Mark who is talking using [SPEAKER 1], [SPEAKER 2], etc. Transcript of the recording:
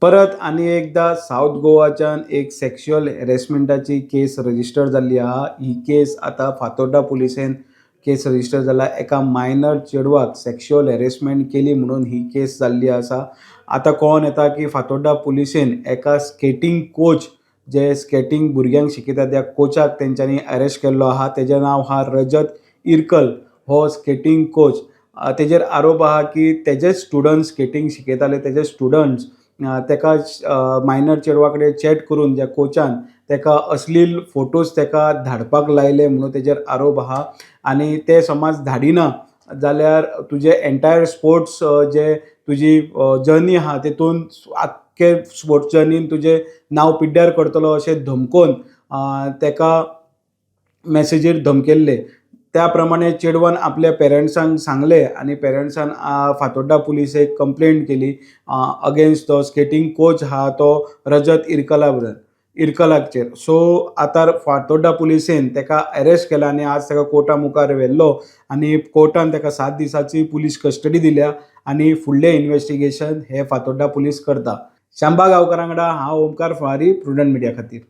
[SPEAKER 1] परत आणि एकदा साऊथ गोवाच्यान एक सेक्शुअल हॅरेसमेंटाची केस रजिस्टर जाल्ली आहा. ही केस आता फातोर्डा पुलिसेन केस रजिस्टर जाला. एका मायनर चेडवाक सेक्शुअल हॅरेसमेंट केली म्हणून ही केस जाल्ली आसा. आता कळोन येता की फातोर्डा पुलिसेन एका स्केटिंग कोच जे स्केटिंग भुरग्यांक शिकयता त्या कोचाक तेंच्यांनी अरेस्ट केल्लो आहा. तेजें नांव आहा रजत इरकल. हो स्केटिंग कोच. तेजेर आरोप आहा की तेजे स्टुडंट्स स्केटिंग शिकयताले तेजे स्टुडंट्स तेका मायनर चेडवा कडेन चॅट करून त्या कोचान तेका अश्लील फोटोज तेका धाडपाक लायले म्हणून तेजेर आरोप आहा. आनी ते समज धाडिना जाल्यार तुजे एंटायर स्पोर्ट्स जे तुजी जर्नी आहा तेतून आख्खे स्पोर्ट्स जर्नीन तुजें नांव पिड्ड्यार करतलो अशें धमकोवन तेका मॅसेजीर धमकेल्ले. त्या प्रमाणे चेडवान आपल्या पेरंट्सांक सांगलें आनी पेरंट्सान फातोर्डा पुलिसेक कंप्लेंट केली अगेन्स्ट तो स्केटिंग कोच आहा तो रजत इरकलाचेर. सो आतां फातोर्डा पुलिसेन तेका अरेस्ट केला आनी आज तेका कोर्टा मुखार व्हेल्लो आनी कोर्टान तेका 7 दिसांची पुलीस कस्टडी दिल्या आनी फुडलें इन्व्हेस्टिगेशन हे फातोर्डा पुलीस करता. शांबा गांवकारां वांगडा हांव ओमकार फळारी, प्रुडंट मिडिया खातीर.